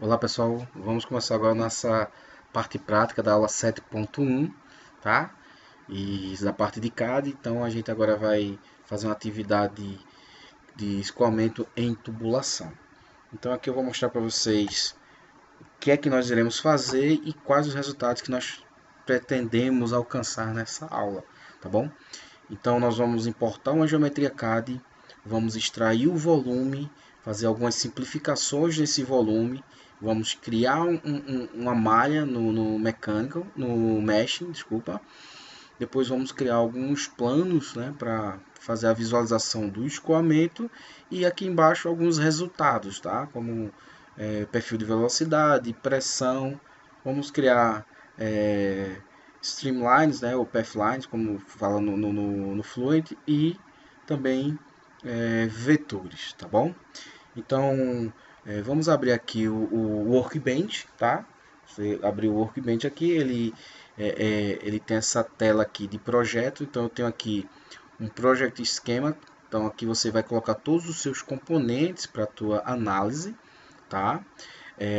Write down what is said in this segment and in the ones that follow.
Olá pessoal, vamos começar agora a nossa parte prática da aula 7.1, tá? E da parte de CAD, então a gente agora vai fazer uma atividade de escoamento em tubulação. Então aqui eu vou mostrar para vocês o que é que nós iremos fazer e quais os resultados que nós pretendemos alcançar nessa aula, tá bom? Então nós vamos importar uma geometria CAD, vamos extrair o volume, fazer algumas simplificações desse volume, vamos criar uma malha no Mechanical, no Mesh, desculpa. Depois vamos criar alguns planos, né, para fazer a visualização do escoamento e aqui embaixo alguns resultados, tá? Como perfil de velocidade, pressão. Vamos criar streamlines, né, ou pathlines, como fala no Fluent, e também vetores, tá bom? Então, vamos abrir aqui o Workbench, tá? Você abrir o Workbench aqui, ele tem essa tela aqui de projeto, então eu tenho aqui um Project Schema, então aqui você vai colocar todos os seus componentes para a tua análise, tá?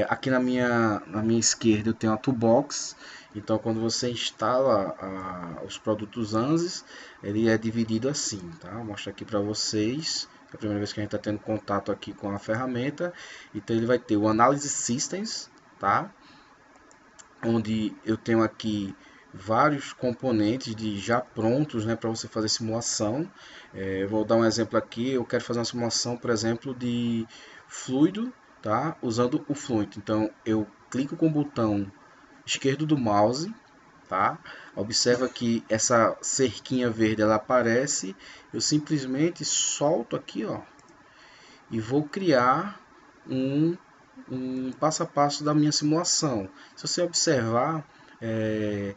Aqui na minha esquerda eu tenho a Toolbox, então quando você instala os produtos ANSYS, ele é dividido assim, tá? Vou mostrar aqui para vocês, é a primeira vez que a gente está tendo contato aqui com a ferramenta, então ele vai ter o Analysis Systems, tá? Onde eu tenho aqui vários componentes já prontos, né, para você fazer simulação. Vou dar um exemplo aqui, eu quero fazer uma simulação, por exemplo, de fluido, tá, usando o Fluent. Então eu clico com o botão esquerdo do mouse, tá? Observa que essa cerquinha verde ela aparece, eu simplesmente solto aqui, ó, e vou criar um passo a passo da minha simulação. Se você observar, é,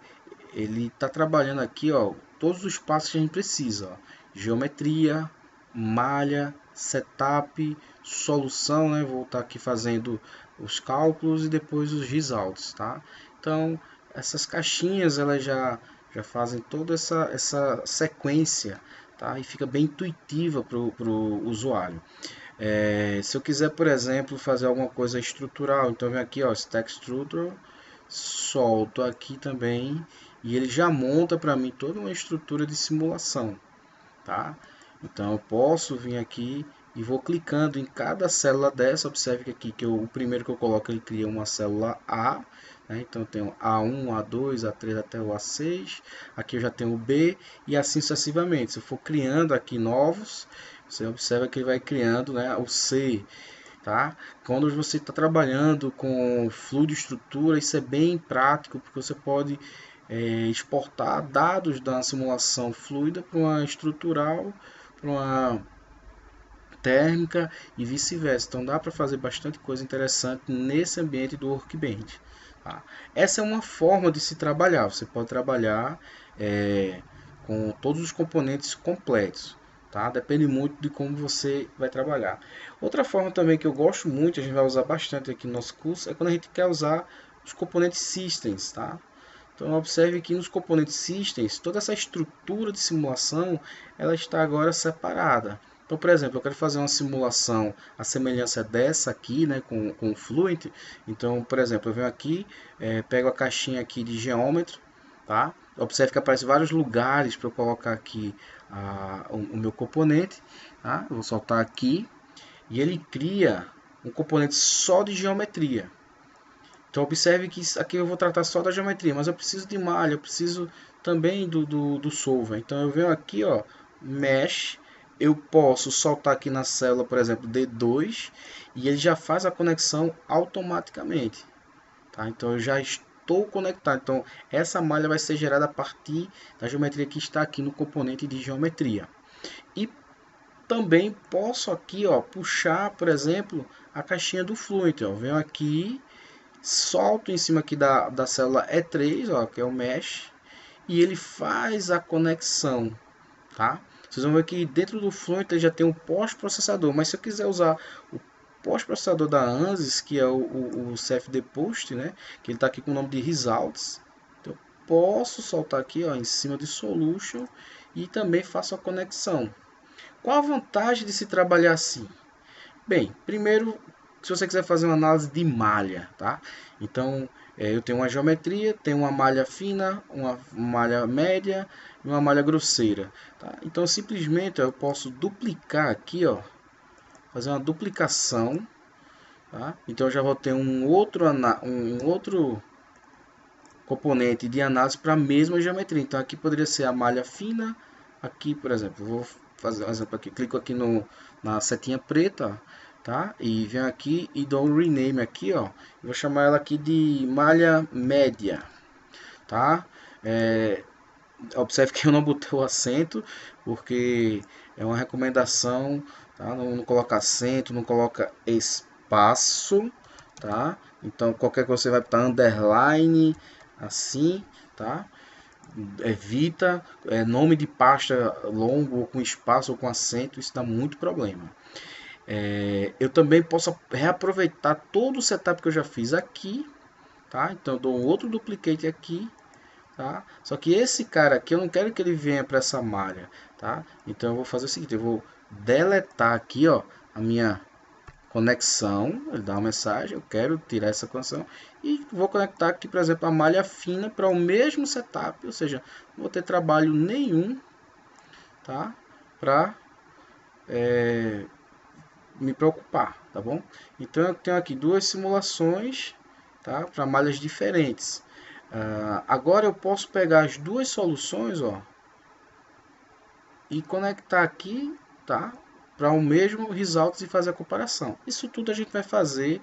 ele está trabalhando aqui, ó, todos os passos que a gente precisa, ó. Geometria, malha, setup, solução, né? Vou estar aqui fazendo os cálculos e depois os results, tá? Então essas caixinhas elas já fazem toda essa sequência, tá? E fica bem intuitiva para o usuário. Se eu quiser, por exemplo, fazer alguma coisa estrutural, então vem aqui, ó, Stack Structure, solto aqui também e ele já monta para mim toda uma estrutura de simulação, tá? Então eu posso vir aqui e vou clicando em cada célula dessa. Observe que aqui o primeiro que eu coloco ele cria uma célula A, né? Então eu tenho A1, A2, A3 até o A6. Aqui eu já tenho o B e assim sucessivamente. Se eu for criando aqui novos, você observa que ele vai criando, né, o C, tá? Quando você está trabalhando com fluido estrutura, isso é bem prático porque você pode exportar dados da simulação fluida para uma estrutural, para uma térmica e vice-versa. Então dá para fazer bastante coisa interessante nesse ambiente do Workbench. Tá? Essa é uma forma de se trabalhar. Você pode trabalhar com todos os componentes completos. Tá? Depende muito de como você vai trabalhar. Outra forma também que eu gosto muito, a gente vai usar bastante aqui no nosso curso, é quando a gente quer usar os componentes systems. Tá? Então observe que nos componentes systems, toda essa estrutura de simulação ela está agora separada. Então, por exemplo, eu quero fazer uma simulação, a semelhança dessa aqui, né, com o Fluent. Então, por exemplo, eu venho aqui, pego a caixinha aqui de geômetro, tá? Observe que aparece vários lugares para eu colocar aqui o meu componente, tá? Eu vou soltar aqui e ele cria um componente só de geometria. Então observe que aqui eu vou tratar só da geometria, mas eu preciso de malha, eu preciso também do solver. Então eu venho aqui, ó, Mesh, eu posso soltar aqui na célula, por exemplo, D2, e ele já faz a conexão automaticamente. Tá? Então eu já estou conectado. Então essa malha vai ser gerada a partir da geometria que está aqui no componente de geometria. E também posso aqui, ó, puxar, por exemplo, a caixinha do Fluent. Ó. Venho aqui, solto em cima aqui da célula E3, ó, que é o mesh, e ele faz a conexão, tá? Vocês vão ver que dentro do Fluent ele já tem um pós-processador, mas se eu quiser usar o pós-processador da ANSYS, que é o CFD Post, né, que ele está aqui com o nome de Results, então eu posso soltar aqui, ó, em cima de Solution e também faço a conexão. Qual a vantagem de se trabalhar assim? Bem, primeiro se você quiser fazer uma análise de malha, tá? Então, eu tenho uma geometria, tenho uma malha fina, uma malha média e uma malha grosseira, tá? Então, simplesmente eu posso duplicar aqui, ó, fazer uma duplicação, tá? Então, eu já vou ter um outro componente de análise para a mesma geometria. Então, aqui poderia ser a malha fina, aqui, por exemplo, vou fazer um exemplo aqui, clico aqui na setinha preta, tá? E venho aqui e dou um rename aqui, ó. Vou chamar ela aqui de malha média, tá? Observe que eu não botei o acento, porque é uma recomendação, tá? Não coloca acento, não coloca espaço, tá? Então qualquer coisa você vai botar underline, assim, tá? Evita nome de pasta longo ou com espaço ou com acento, isso dá muito problema. Eu também posso reaproveitar todo o setup que eu já fiz aqui, tá? Então eu dou um outro duplicate aqui, tá? Só que esse cara aqui eu não quero que ele venha para essa malha, tá? Então eu vou fazer o seguinte, eu vou deletar aqui, ó, a minha conexão, ele dá uma mensagem, eu quero tirar essa conexão e vou conectar aqui, por exemplo, a malha fina para o mesmo setup, ou seja, não vou ter trabalho nenhum, tá? Para me preocupar, tá bom? Então eu tenho aqui duas simulações, tá? Para malhas diferentes. Agora eu posso pegar as duas soluções, ó, e conectar aqui, tá? Para o mesmo results e fazer a comparação. Isso tudo a gente vai fazer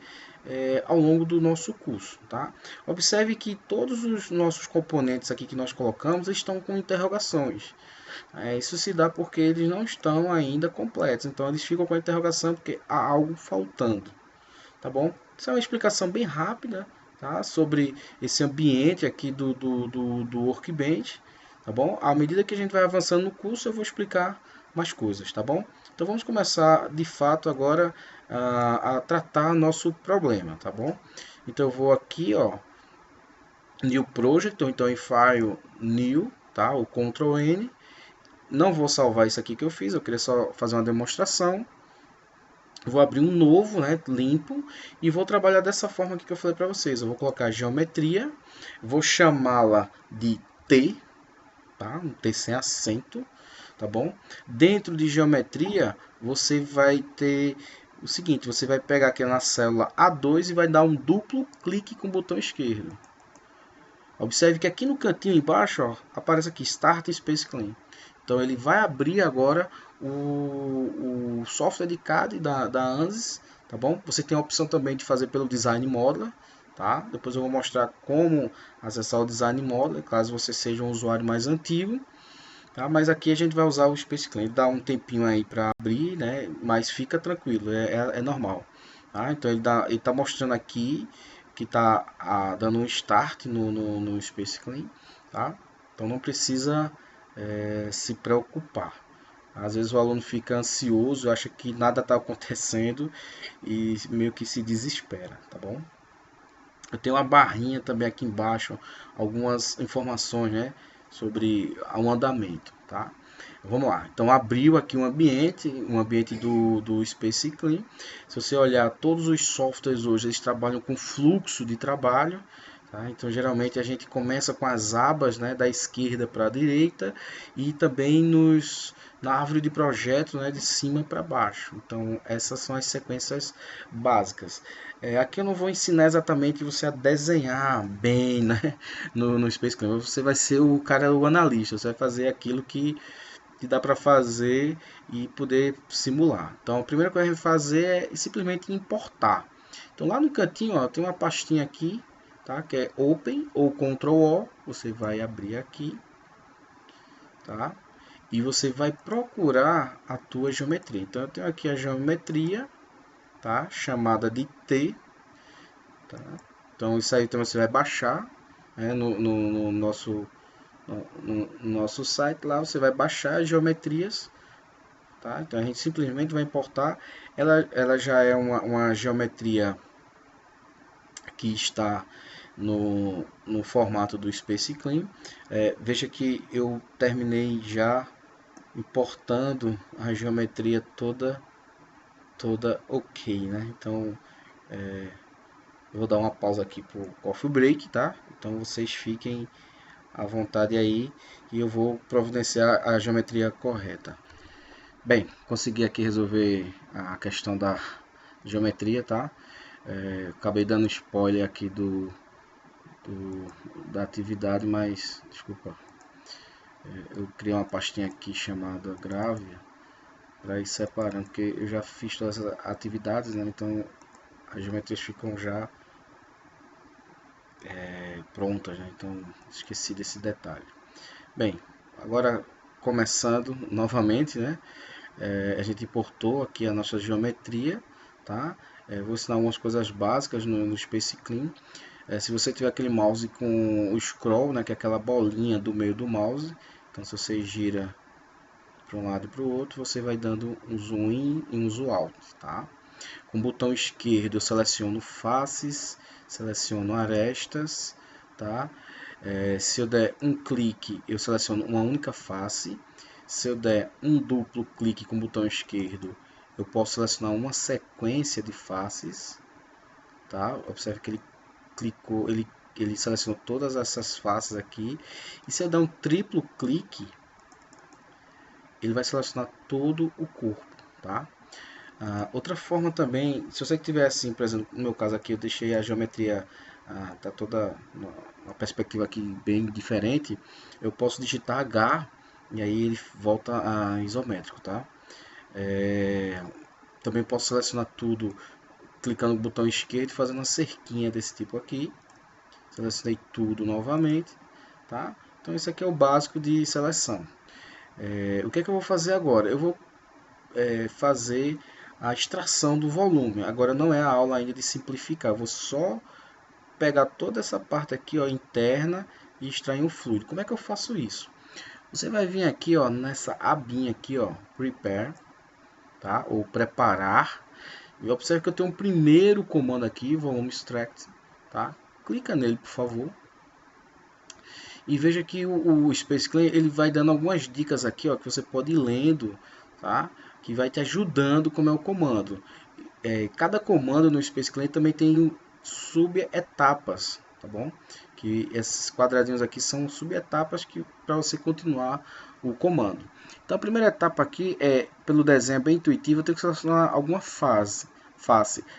ao longo do nosso curso, tá? Observe que todos os nossos componentes aqui que nós colocamos estão com interrogações. Isso se dá porque eles não estão ainda completos, então eles ficam com a interrogação porque há algo faltando, tá bom? Isso é uma explicação bem rápida, tá? Sobre esse ambiente aqui do Workbench, tá bom? À medida que a gente vai avançando no curso, eu vou explicar mais coisas, tá bom? Então vamos começar de fato agora a tratar nosso problema, tá bom? Então eu vou aqui, ó, New Project, ou então em File New, tá? O Ctrl N. Não vou salvar isso aqui que eu fiz, eu queria só fazer uma demonstração. Vou abrir um novo, né, limpo, e vou trabalhar dessa forma aqui que eu falei para vocês. Eu vou colocar geometria, vou chamá-la de T, tá? Um T sem acento, tá bom? Dentro de geometria, você vai ter o seguinte, você vai pegar aqui na célula A2 e vai dar um duplo clique com o botão esquerdo. Observe que aqui no cantinho embaixo, ó, aparece aqui Start Space Clean. Então ele vai abrir agora o software de CAD da ANSYS, tá bom? Você tem a opção também de fazer pelo Design Modeler, tá? Depois eu vou mostrar como acessar o Design Modeler, caso você seja um usuário mais antigo, tá? Mas aqui a gente vai usar o Space Clean. Dá um tempinho aí para abrir, né? Mas fica tranquilo, é normal, tá? Então ele tá mostrando aqui que tá dando um start no Space Clean, tá? Então não precisa se preocupar. Às vezes o aluno fica ansioso, acha que nada está acontecendo e meio que se desespera, tá bom? Eu tenho uma barrinha também aqui embaixo, algumas informações, né, sobre o andamento, tá? Vamos lá, então abriu aqui um ambiente do Space Clean. Se você olhar, todos os softwares hoje eles trabalham com fluxo de trabalho, tá? Então geralmente a gente começa com as abas, né, da esquerda para a direita e também na árvore de projeto, né, de cima para baixo. Então essas são as sequências básicas. Aqui eu não vou ensinar exatamente você a desenhar bem, né, no Space Clean. Você vai ser o analista, você vai fazer aquilo que dá para fazer e poder simular. Então a primeira coisa que a gente vai fazer é simplesmente importar. Então lá no cantinho, ó, tem uma pastinha aqui, tá? Que é Open ou Ctrl O. Você vai abrir aqui, tá? E você vai procurar a tua geometria. Então eu tenho aqui a geometria, tá? Chamada de T, tá? Então isso aí também você vai baixar, né? No nosso site lá, você vai baixar as geometrias, tá? Então a gente simplesmente vai importar. Ela já é uma geometria que está no formato do Space Clean. Veja que eu terminei já importando a geometria toda ok, né? Então Eu vou dar uma pausa aqui pro coffee break, tá? Então vocês fiquem à vontade aí e eu vou providenciar a geometria correta. Bem, consegui aqui resolver a questão da geometria, tá? Acabei dando spoiler aqui da atividade, mas desculpa, eu criei uma pastinha aqui chamada Gravia para ir separando, porque eu já fiz todas as atividades, né? Então as geometrias ficam já prontas, né? Então esqueci desse detalhe. Bem, agora começando novamente, né? A gente importou aqui a nossa geometria, tá? Vou ensinar algumas coisas básicas no Space Clean. Se você tiver aquele mouse com o scroll, né, que é aquela bolinha do meio do mouse, então se você gira para um lado e para o outro, você vai dando um zoom in e um zoom out, tá? Com o botão esquerdo eu seleciono faces, seleciono arestas, tá? Se eu der um clique, eu seleciono uma única face. Se eu der um duplo clique com o botão esquerdo, eu posso selecionar uma sequência de faces, tá? Observe que ele clicou, ele selecionou todas essas faces aqui. E se eu der um triplo clique, ele vai selecionar todo o corpo, tá? Outra forma também, se você tiver assim, por exemplo, no meu caso aqui, eu deixei a geometria tá toda uma perspectiva aqui bem diferente, eu posso digitar H e aí ele volta a isométrico, tá? Também posso selecionar tudo clicando no botão esquerdo e fazendo uma cerquinha desse tipo aqui. Selecionei tudo novamente, tá? Então esse aqui é o básico de seleção. O que é que eu vou fazer agora? Eu vou fazer a extração do volume. Agora não é a aula ainda de simplificar, eu vou só pegar toda essa parte aqui, ó, interna, e extrair um fluido. Como é que eu faço isso? Você vai vir aqui, ó, nessa abinha aqui, ó, Prepare, tá? Ou preparar. E observe que eu tenho um primeiro comando aqui, Volume Extract, tá? Clica nele, por favor. E veja que o Space Clean ele vai dando algumas dicas aqui, ó, que você pode ir lendo, tá? Que vai te ajudando como é o comando. Cada comando no Space Clean também tem subetapas, tá bom? Que esses quadradinhos aqui são subetapas que para você continuar o comando. Então a primeira etapa aqui é, pelo desenho bem intuitivo, eu tenho que selecionar alguma face.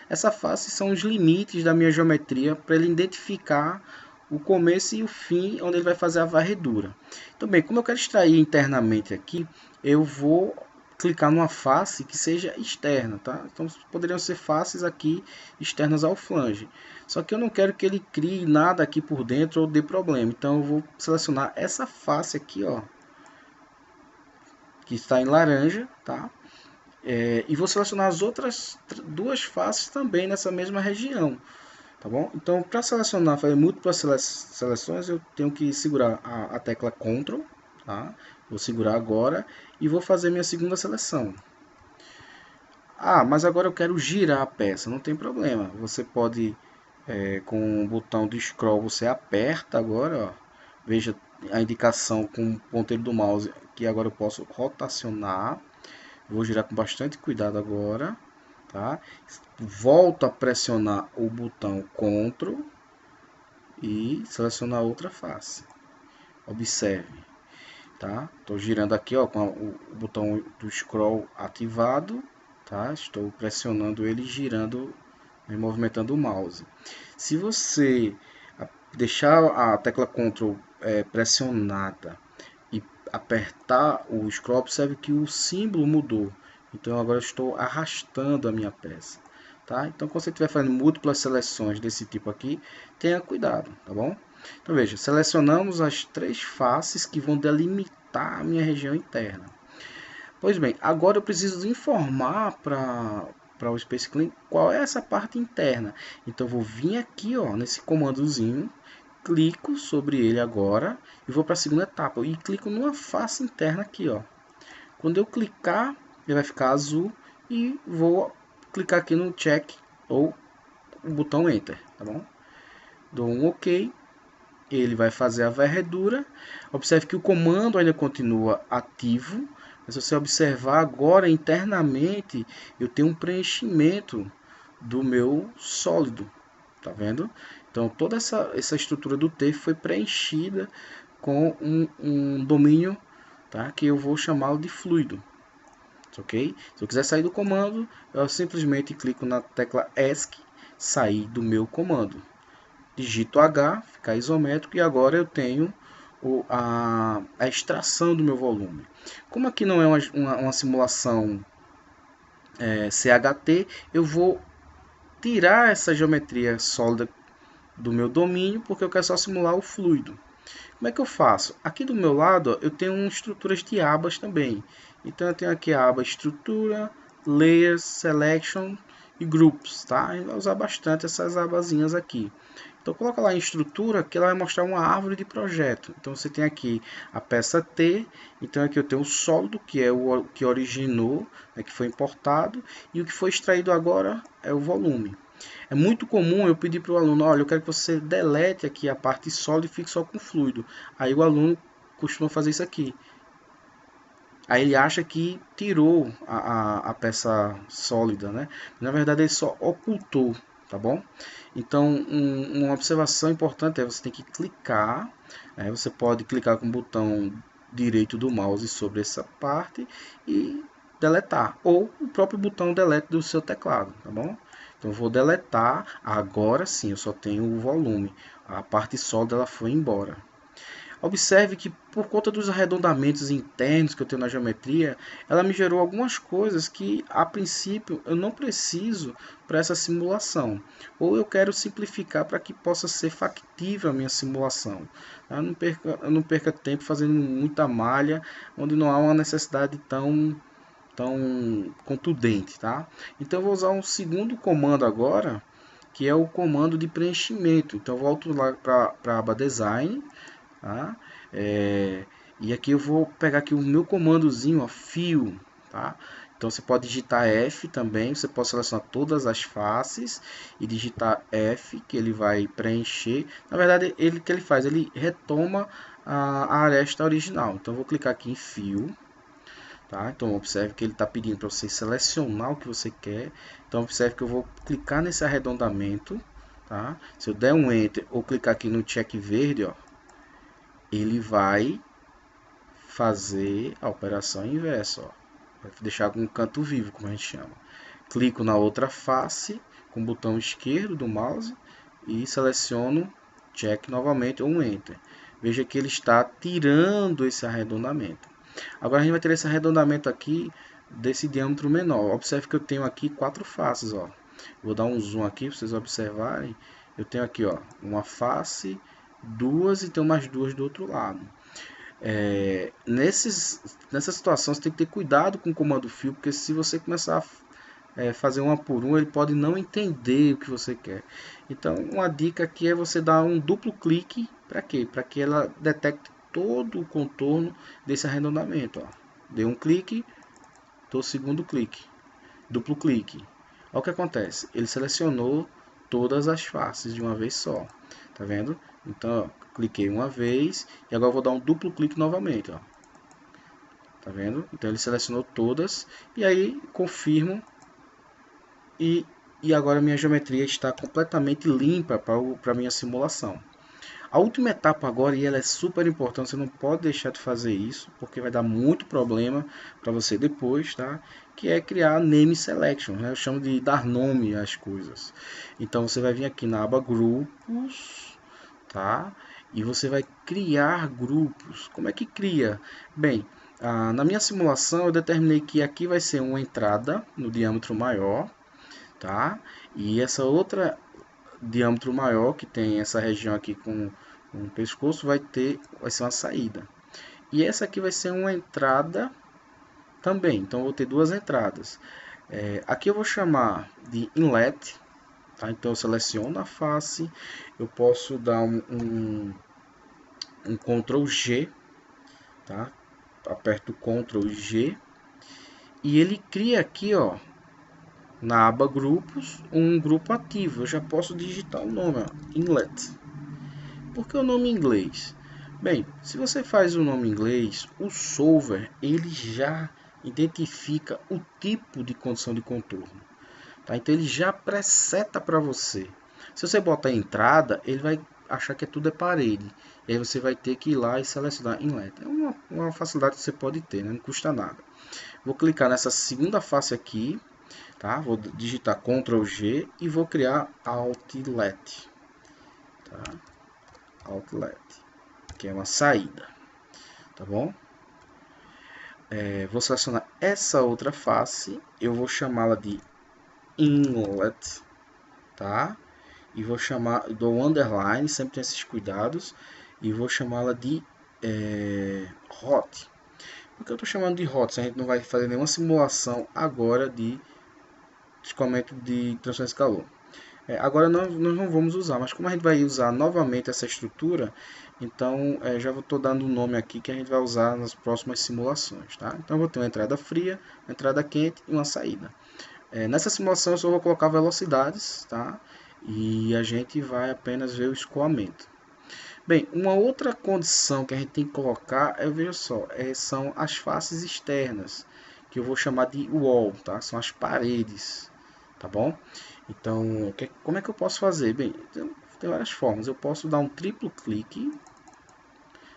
Essa face são os limites da minha geometria para ele identificar o começo e o fim, onde ele vai fazer a varredura. Então, bem, como eu quero extrair internamente aqui, eu vou clicar numa face que seja externa, tá? Então, poderiam ser faces aqui externas ao flange. Só que eu não quero que ele crie nada aqui por dentro ou dê problema. Então, eu vou selecionar essa face aqui, ó, que está em laranja, tá? E vou selecionar as outras duas faces também nessa mesma região. Tá bom? Então, para selecionar, fazer múltiplas seleções, eu tenho que segurar a tecla Ctrl, tá? Vou segurar agora e vou fazer minha segunda seleção. Mas agora eu quero girar a peça, não tem problema. Você pode, com o botão de scroll, você aperta agora, ó. Veja a indicação com o ponteiro do mouse, que agora eu posso rotacionar. Vou girar com bastante cuidado agora. Tá? Volto a pressionar o botão Ctrl e selecionar outra face. Observe, tá? Estou girando aqui, ó, com o botão do scroll ativado, tá? Estou pressionando ele, girando e movimentando o mouse. Se você deixar a tecla Ctrl pressionada e apertar o scroll, observe que o símbolo mudou. Então agora eu estou arrastando a minha peça, tá? Então quando você estiver fazendo múltiplas seleções desse tipo aqui, tenha cuidado, tá bom? Então veja, selecionamos as três faces que vão delimitar a minha região interna. Pois bem, agora eu preciso informar para o Space Clean qual é essa parte interna. Então eu vou vir aqui, ó, nesse comandozinho, clico sobre ele agora e vou para a segunda etapa e clico numa face interna aqui, ó. Quando eu clicar, ele vai ficar azul e vou clicar aqui no check ou o botão enter, tá bom? Dou um OK, ele vai fazer a varredura. Observe que o comando ainda continua ativo, mas se você observar agora internamente, eu tenho um preenchimento do meu sólido, tá vendo? Então toda essa estrutura do T foi preenchida com um domínio, tá? Que eu vou chamá-lo de fluido, ok? Se eu quiser sair do comando, eu simplesmente clico na tecla ESC, sair do meu comando. Digito H, fica isométrico, e agora eu tenho a extração do meu volume. Como aqui não é uma simulação CHT, eu vou tirar essa geometria sólida do meu domínio, porque eu quero só simular o fluido. Como é que eu faço? Aqui do meu lado, ó, eu tenho estruturas de abas também. Então eu tenho aqui a aba estrutura, layers, selection e groups, tá? A gente vai usar bastante essas abazinhas aqui. Então coloca lá em estrutura que ela vai mostrar uma árvore de projeto. Então você tem aqui a peça T, então aqui eu tenho o sólido, que é o que originou, né, que foi importado, e o que foi extraído agora é o volume. É muito comum eu pedir para o aluno, olha, eu quero que você delete aqui a parte sólida e fique só com fluido. Aí o aluno costuma fazer isso aqui. Aí ele acha que tirou a peça sólida, né? Na verdade ele só ocultou, tá bom? Então uma observação importante é você tem que clicar, né? Você pode clicar com o botão direito do mouse sobre essa parte e deletar, ou o próprio botão delete do seu teclado, tá bom? Então eu vou deletar, agora sim eu só tenho o volume, a parte sólida ela foi embora. Observe que por conta dos arredondamentos internos que eu tenho na geometria, ela me gerou algumas coisas que a princípio eu não preciso para essa simulação. Ou eu quero simplificar para que possa ser factível a minha simulação. Eu não perca tempo fazendo muita malha, onde não há uma necessidade tão contundente, tá? Então eu vou usar um segundo comando agora, que é o comando de preenchimento. Então eu volto lá para a aba Design, tá? E aqui eu vou pegar aqui o meu comandozinho, ó, Fill, tá? Então você pode digitar F também, você pode selecionar todas as faces e digitar F, que ele vai preencher. Na verdade, o que ele faz? Ele retoma a aresta original. Então eu vou clicar aqui em Fill, tá? Então observe que ele está pedindo para você selecionar o que você quer. Então observe que eu vou clicar nesse arredondamento, tá? Se eu der um Enter ou clicar aqui no check verde, ó, ele vai fazer a operação inversa, ó. Vai deixar com um canto vivo, como a gente chama. Clico na outra face com o botão esquerdo do mouse e seleciono check novamente ou um Enter. Veja que ele está tirando esse arredondamento. Agora a gente vai ter esse arredondamento aqui desse diâmetro menor. Observe que eu tenho aqui 4 faces, ó. Vou dar um zoom aqui para vocês observarem. Eu tenho aqui, ó, uma face, duas e tenho mais duas do outro lado. Nessa situação você tem que ter cuidado com o comando fill, porque se você começar a fazer uma por uma, ele pode não entender o que você quer. Então uma dica aqui é você dar um duplo clique, para quê? Para que ela detecte todo o contorno desse arredondamento, ó. Dei um clique, dou o segundo clique, duplo clique. Olha o que acontece, ele selecionou todas as faces de uma vez só, tá vendo? Então, ó, cliquei uma vez e agora vou dar um duplo clique novamente, ó. Tá vendo? Então ele selecionou todas e aí confirmo e agora minha geometria está completamente limpa para minha simulação. A última etapa agora, e ela é super importante, você não pode deixar de fazer isso, porque vai dar muito problema para você depois, tá? Que é criar name selection, né? Eu chamo de dar nome às coisas. Então você vai vir aqui na aba grupos, tá? E você vai criar grupos. Como é que cria? Bem, na minha simulação eu determinei que aqui vai ser uma entrada no diâmetro maior, tá? E essa outra diâmetro maior, que tem essa região aqui com um pescoço, vai ser uma saída. E essa aqui vai ser uma entrada também. Então eu vou ter duas entradas. Aqui eu vou chamar de inlet, tá? Então eu seleciono a face, eu posso dar um Ctrl G, tá? Aperto Ctrl G e ele cria aqui, ó, na aba grupos, um grupo ativo. Eu já posso digitar o nome, ó, inlet. Por que o nome em inglês? Bem, se você faz o nome em inglês, o solver ele já identifica o tipo de condição de contorno. tá? Então ele já preseta para você. Se você botar entrada, ele vai achar que tudo é parede. E aí você vai ter que ir lá e selecionar inlet. É uma facilidade que você pode ter, né? Não custa nada. Vou clicar nessa segunda face aqui, tá? Vou digitar Ctrl G e vou criar Outlet, tá? Outlet, que é uma saída, tá bom? Vou selecionar essa outra face, eu vou chamá-la de Inlet, tá? E vou chamar, dou underline, sempre tem esses cuidados, e vou chamá-la de Hot. Por que eu estou chamando de Hot? Se a gente não vai fazer nenhuma simulação agora de escoamento de transferência de calor. Agora nós não vamos usar, mas como a gente vai usar novamente essa estrutura, então já estou dando um nome aqui que a gente vai usar nas próximas simulações, tá? Então eu vou ter uma entrada fria, uma entrada quente e uma saída. Nessa simulação eu só vou colocar velocidades, tá? E a gente vai apenas ver o escoamento. Bem, uma outra condição que a gente tem que colocar veja só, são as faces externas, que eu vou chamar de wall, tá? São as paredes, tá bom? Então, como é que eu posso fazer? Bem, tem várias formas. Eu posso dar um triplo clique,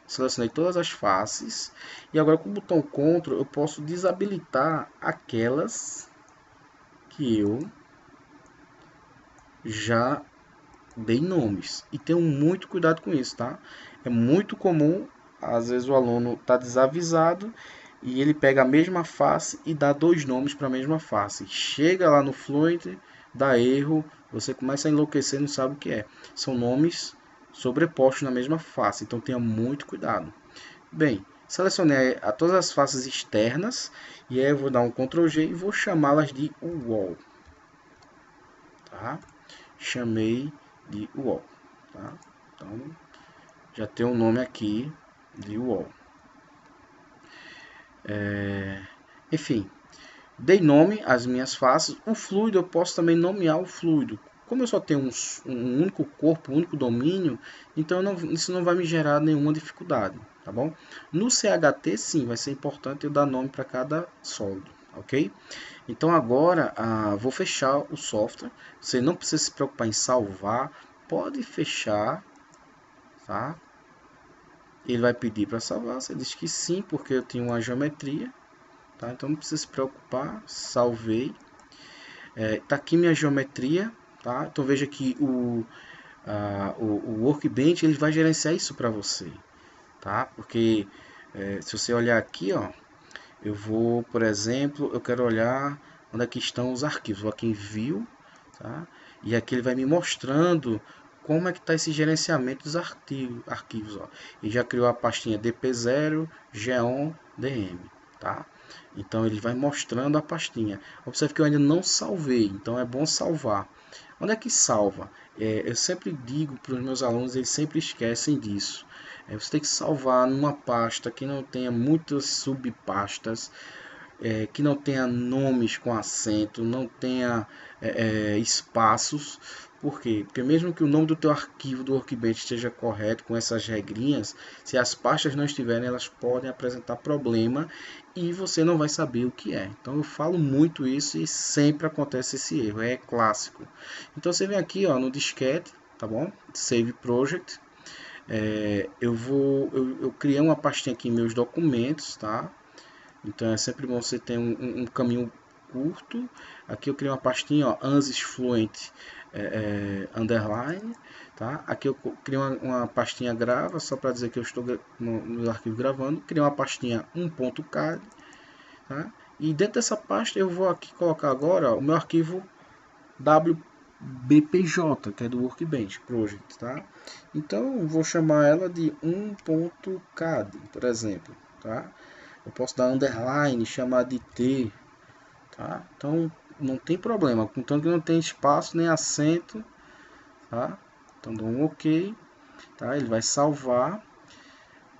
selecionei todas as faces, e agora com o botão Ctrl eu posso desabilitar aquelas que eu já dei nomes. E tenham muito cuidado com isso, tá? É muito comum, às vezes o aluno está desavisado e ele pega a mesma face e dá dois nomes para a mesma face. Chega lá no Fluent, dá erro, você começa a enlouquecer, não sabe o que é. São nomes sobrepostos na mesma face, então tenha muito cuidado. Bem, selecionei todas as faces externas e aí eu vou dar um Ctrl G e vou chamá-las de wall. Tá? Chamei de wall. Tá? Então, já tem um nome aqui de wall. Enfim, dei nome às minhas faces. O fluido eu posso também nomear o fluido. Como eu só tenho um único corpo, um único domínio, então isso não vai me gerar nenhuma dificuldade, tá bom? No CHT, sim, vai ser importante eu dar nome para cada sólido, ok? Então agora vou fechar o software. Você não precisa se preocupar em salvar, pode fechar, tá? Ele vai pedir para salvar, você diz que sim, porque eu tenho uma geometria, tá? Então não precisa se preocupar, salvei. Tá aqui minha geometria, tá? Então veja que o Workbench ele vai gerenciar isso para você, tá? Porque se você olhar aqui, ó, eu vou, por exemplo, eu quero olhar onde é que estão os arquivos. Vou aqui em View, tá? E aqui ele vai me mostrando como é que está esse gerenciamento dos arquivos. Ó. Ele já criou a pastinha DP0, Geon, DM, tá? Então ele vai mostrando a pastinha. Observe que eu ainda não salvei, então é bom salvar. Onde é que salva? Eu sempre digo para os meus alunos, eles sempre esquecem disso. Você tem que salvar numa pasta que não tenha muitas subpastas, que não tenha nomes com acento, não tenha espaços. Por quê? Porque mesmo que o nome do teu arquivo do Workbench esteja correto com essas regrinhas, se as pastas não estiverem, elas podem apresentar problema e você não vai saber o que é. Então eu falo muito isso e sempre acontece esse erro, é clássico. Então você vem aqui ó, no disquete, tá bom? Save Project. Eu criei uma pastinha aqui em meus documentos, tá? Então é sempre bom você ter um caminho curto. Aqui eu criei uma pastinha, ó, ANSYS Fluent underline, tá? Aqui eu criei uma pastinha grava, só para dizer que eu estou no arquivo gravando. Criei uma pastinha 1.cad, tá? E dentro dessa pasta eu vou aqui colocar agora ó, o meu arquivo WBPJ, que é do Workbench Project, tá? Então vou chamar ela de 1.cad, por exemplo, tá? Eu posso dar underline, chamar de T, tá? Então não tem problema, contanto que não tem espaço nem acento, tá? Então dou um OK, tá? Ele vai salvar.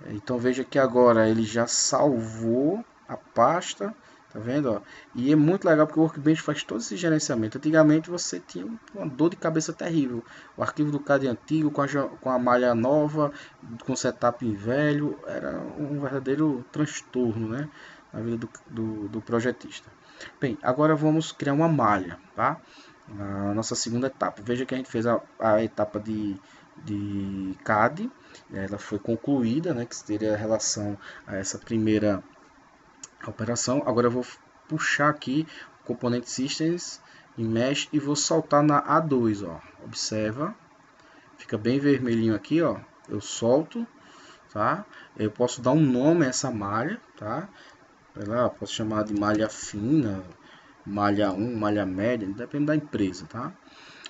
Então veja que agora ele já salvou a pasta, tá vendo? Ó? E é muito legal porque o Workbench faz todo esse gerenciamento. Antigamente você tinha uma dor de cabeça terrível. O arquivo do CAD antigo com a malha nova, com setup velho, era um verdadeiro transtorno, né? Na vida do projetista. Bem, agora vamos criar uma malha, tá? A nossa segunda etapa. Veja que a gente fez a etapa de CAD, ela foi concluída, né? Que seria a relação a essa primeira operação. Agora eu vou puxar aqui o componente Systems em Mesh e vou saltar na A2, ó. Observa, fica bem vermelhinho aqui, ó. Eu solto, tá? Eu posso dar um nome a essa malha, tá? Lá, posso chamar de malha fina, malha 1, malha média, depende da empresa, tá?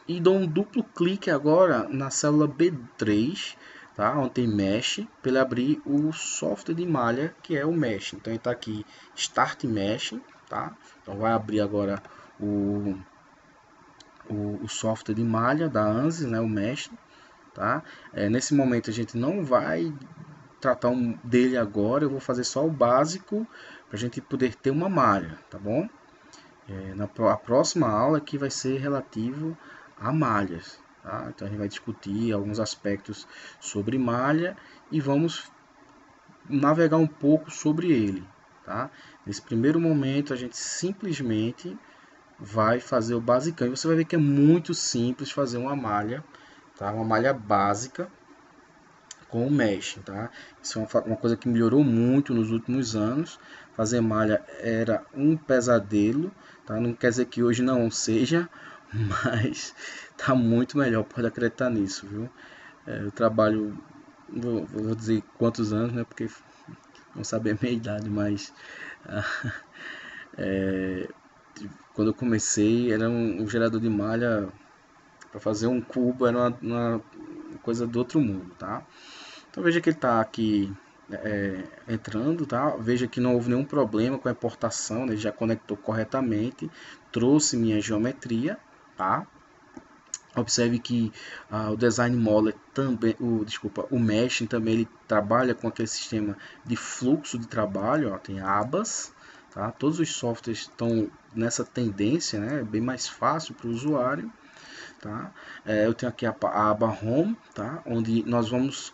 E dou um duplo clique agora na célula B3, tá? Onde tem Mesh, para ele abrir o software de malha, que é o Mesh. Então ele está aqui, Start Mesh, tá? Então vai abrir agora o software de malha da ANSYS, né? O Mesh, tá? Nesse momento a gente não vai tratar dele agora, eu vou fazer só o básico para a gente poder ter uma malha, tá bom? A próxima aula aqui vai ser relativo a malhas, tá? Então a gente vai discutir alguns aspectos sobre malha e vamos navegar um pouco sobre ele, tá? Nesse primeiro momento a gente simplesmente vai fazer o basicão e você vai ver que é muito simples fazer uma malha, tá? Uma malha básica com o mesh, tá? Isso é uma coisa que melhorou muito nos últimos anos. Fazer malha era um pesadelo, tá? Não quer dizer que hoje não seja, mas tá muito melhor, pode acreditar nisso, viu? Eu trabalho, vou dizer quantos anos, né? Porque não saber a minha idade, mas quando eu comecei era um gerador de malha para fazer um cubo, era uma coisa do outro mundo, tá? Então veja que ele está aqui entrando, tá? Veja que não houve nenhum problema com a importação, né? Ele já conectou corretamente, trouxe minha geometria, tá? Observe que o Design Modeler também, o Mesh também ele trabalha com aquele sistema de fluxo de trabalho, ó, tem abas, tá? Todos os softwares estão nessa tendência, né? É bem mais fácil para o usuário, tá? Eu tenho aqui a aba Home, tá? Onde nós vamos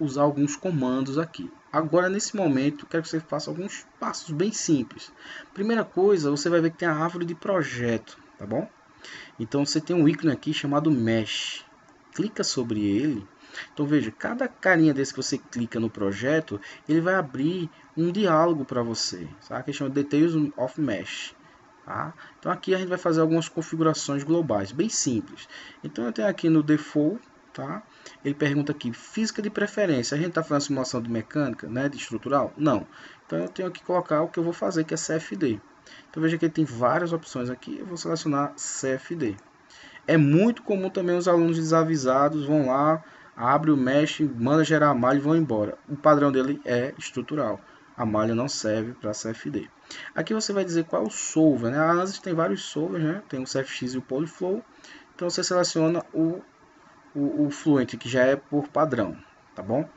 usar alguns comandos aqui. Agora, nesse momento, quero que você faça alguns passos bem simples. Primeira coisa, você vai ver que tem a árvore de projeto, tá bom? Então, você tem um ícone aqui chamado Mesh. Clica sobre ele. Então, veja, cada carinha desse que você clica no projeto, ele vai abrir um diálogo para você, tá? Que chama Details of Mesh. Tá? Então, aqui a gente vai fazer algumas configurações globais, bem simples. Então, eu tenho aqui no Default, tá? Ele pergunta aqui, física de preferência. A gente está fazendo simulação de mecânica, né, de estrutural? Não. Então eu tenho que colocar o que eu vou fazer, que é CFD. Então veja que ele tem várias opções aqui. Eu vou selecionar CFD. É muito comum também os alunos desavisados vão lá, abre o mesh, manda gerar a malha e vão embora. O padrão dele é estrutural. A malha não serve para CFD. Aqui você vai dizer qual é o solver, né? A ANSYS tem vários solvers, né? Tem o CFX e o Polyflow. Então você seleciona o Fluent, que já é por padrão, tá bom?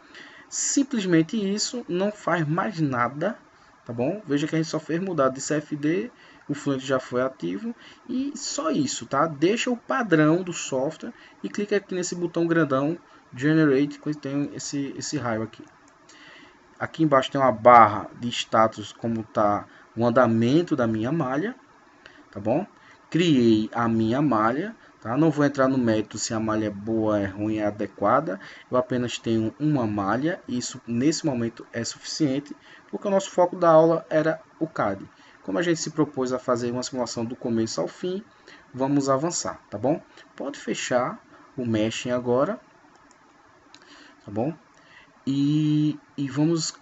Simplesmente isso, não faz mais nada, tá bom? Veja que a gente só fez mudar de CFD, o Fluent já foi ativo e só isso, tá? Deixa o padrão do software e clica aqui nesse botão grandão Generate, que tem esse raio aqui. Aqui embaixo tem uma barra de status, como tá o andamento da minha malha, tá bom? Criei a minha malha, tá? Não vou entrar no mérito se a malha é boa, é ruim, é adequada. Eu apenas tenho uma malha, e isso nesse momento é suficiente, porque o nosso foco da aula era o CAD. Como a gente se propôs a fazer uma simulação do começo ao fim, vamos avançar, tá bom? Pode fechar o Meshing agora, tá bom? E vamos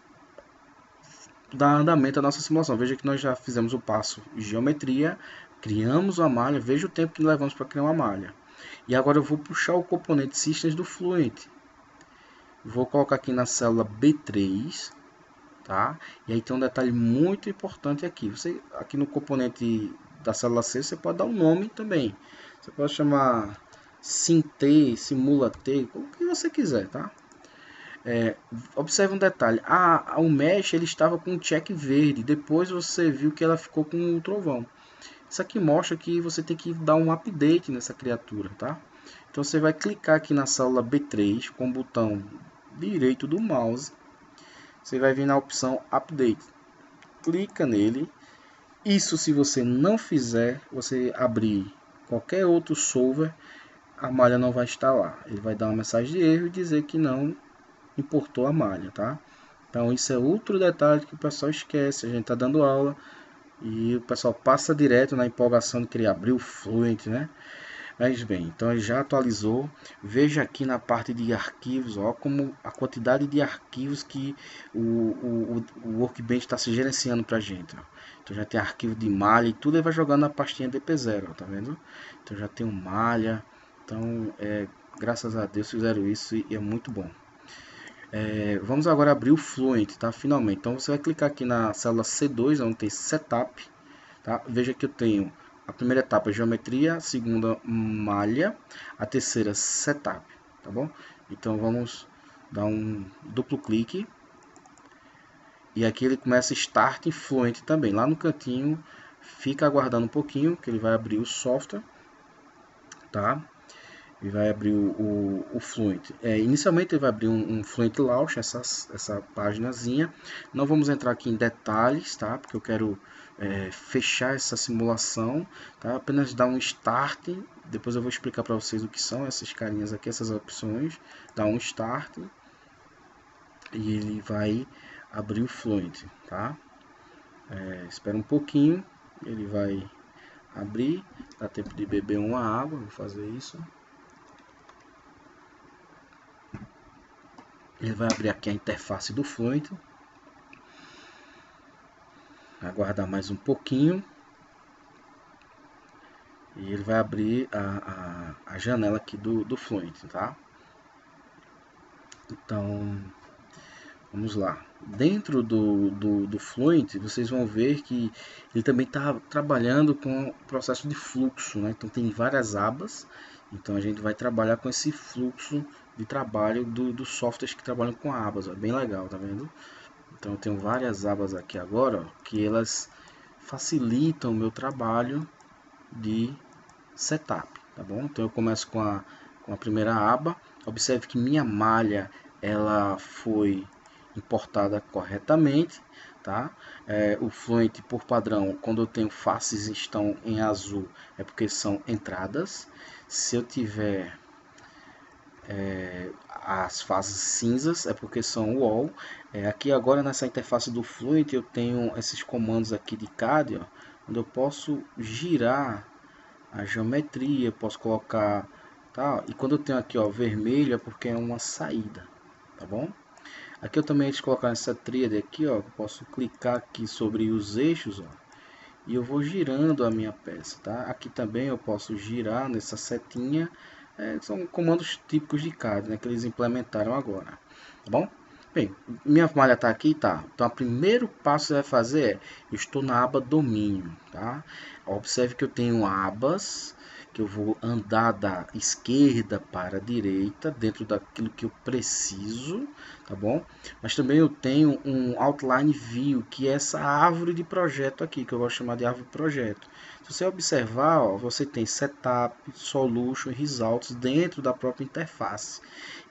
dar andamento à nossa simulação. Veja que nós já fizemos o passo geometria, criamos uma malha, veja o tempo que levamos para criar uma malha. E agora eu vou puxar o componente Systems do Fluent. Vou colocar aqui na célula B3, tá? E aí tem um detalhe muito importante aqui. Você aqui no componente da célula C, você pode dar um nome também. Você pode chamar SimT, SimulaT, o que você quiser, tá? Observe um detalhe, o Mesh ele estava com um check verde, depois você viu que ela ficou com o trovão. Isso aqui mostra que você tem que dar um update nessa criatura, tá? Então você vai clicar aqui na célula B3 com o botão direito do mouse, você vai vir na opção Update, clica nele Isso se você não fizer, você abrir qualquer outro solver, a malha não vai estar lá. Ele vai dar uma mensagem de erro e dizer que não importou a malha, tá? Então isso é outro detalhe que o pessoal esquece. A gente está dando aula e o pessoal passa direto na empolgação de querer abrir o Fluent, né? Mas bem, então ele já atualizou. Veja aqui na parte de arquivos, ó, como a quantidade de arquivos que o Workbench está se gerenciando para a gente. Ó. Então já tem arquivo de malha e tudo, ele vai jogando na pastinha DP0, ó, tá vendo? Então já tem um malha. Então, graças a Deus fizeram isso e é muito bom. Vamos agora abrir o Fluent, tá? Finalmente. Então você vai clicar aqui na célula C2, onde tem Setup, tá? Veja que eu tenho a primeira etapa geometria, a segunda malha, a terceira setup, tá bom? Então vamos dar um duplo clique e aqui ele começa Start em Fluent também. Lá no cantinho fica aguardando um pouquinho que ele vai abrir o software, tá? Ele vai abrir o Fluent. Inicialmente ele vai abrir um Fluent Launch, essa paginazinha. Não vamos entrar aqui em detalhes, tá? Porque eu quero fechar essa simulação, tá? Apenas dar um Start. Depois eu vou explicar para vocês o que são essas carinhas aqui, essas opções. Dá um Start e ele vai abrir o Fluent, tá? Espera um pouquinho, ele vai abrir. Dá tempo de beber uma água, vou fazer isso. Ele vai abrir aqui a interface do Fluent. Aguardar mais um pouquinho. E ele vai abrir a janela aqui do Fluent, tá? Então, vamos lá. Dentro do Fluent, vocês vão ver que ele também está trabalhando com o processo de fluxo, né? Então, tem várias abas. Então, a gente vai trabalhar com esse fluxo de trabalho dos softwares que trabalham com abas. É bem legal, tá vendo? Então eu tenho várias abas aqui agora, ó, que elas facilitam o meu trabalho de setup, tá bom? Então eu começo com a primeira aba. Observe que minha malha ela foi importada corretamente, tá? O Fluent por padrão, quando eu tenho faces estão em azul, é porque são entradas. Se eu tiver as faces cinzas é porque são wall. Aqui agora nessa interface do Fluent eu tenho esses comandos aqui de CAD, ó, onde eu posso girar a geometria, posso colocar, tá? E quando eu tenho aqui, ó, vermelho é porque é uma saída, tá bom? Aqui eu também eles colocar essa tríade aqui, ó, eu posso clicar aqui sobre os eixos, ó, e eu vou girando a minha peça, tá? Aqui também eu posso girar nessa setinha. São comandos típicos de CAD, né, que eles implementaram agora, tá bom? Bem, minha malha está aqui, tá? Então, o primeiro passo que você vai fazer eu estou na aba domínio, tá? Observe que eu tenho abas, que eu vou andar da esquerda para a direita, dentro daquilo que eu preciso, tá bom? Mas também eu tenho um Outline View, que é essa árvore de projeto aqui, que eu gosto de chamar de árvore de projeto. Se você observar, ó, você tem Setup, Solution e Results dentro da própria interface.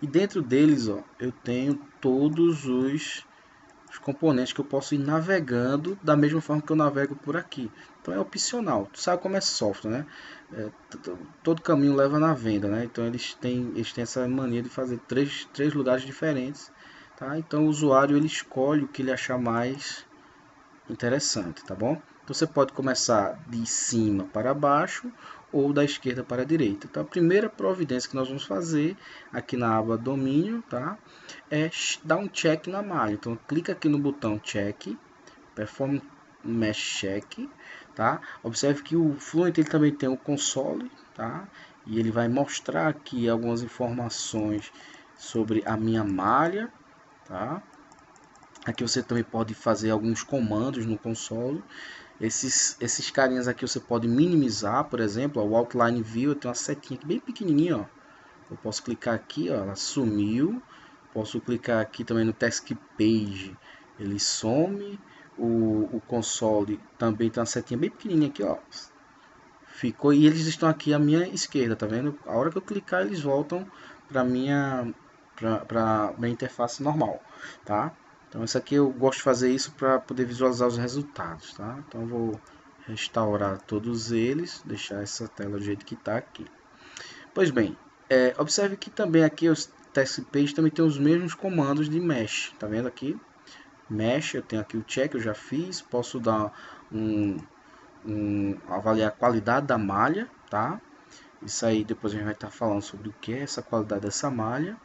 E dentro deles, ó, eu tenho todos os componentes que eu posso ir navegando da mesma forma que eu navego por aqui. Então é opcional. Tu sabe como é software, né? Todo caminho leva na venda, né? Então eles têm essa mania de fazer três lugares diferentes, tá? Então o usuário ele escolhe o que ele achar mais interessante, tá bom? Então você pode começar de cima para baixo ou da esquerda para a direita. Então a primeira providência que nós vamos fazer aqui na aba domínio, tá? É dar um check na malha. Então clica aqui no botão check, perform mesh check, tá? Observe que o Fluent ele também tem o console, tá? E ele vai mostrar aqui algumas informações sobre a minha malha, tá? Aqui você também pode fazer alguns comandos no console. Esses carinhas aqui você pode minimizar, por exemplo, o Outline View, eu tenho uma setinha aqui bem pequenininha, ó. Eu posso clicar aqui, ó, ela sumiu. Posso clicar aqui também no Task Page, ele some. O console também tem uma setinha bem pequenininha aqui, ó. Ficou, e eles estão aqui à minha esquerda, tá vendo? A hora que eu clicar, eles voltam para minha interface normal, tá? Então isso aqui eu gosto de fazer isso para poder visualizar os resultados, tá? Então eu vou restaurar todos eles, deixar essa tela do jeito que está aqui. Pois bem, observe que também aqui os Task Page também tem os mesmos comandos de Mesh, tá vendo aqui? Mesh, eu tenho aqui o check, eu já fiz, posso dar avaliar a qualidade da malha, tá? Isso aí depois a gente vai estar falando sobre o que é essa qualidade dessa malha,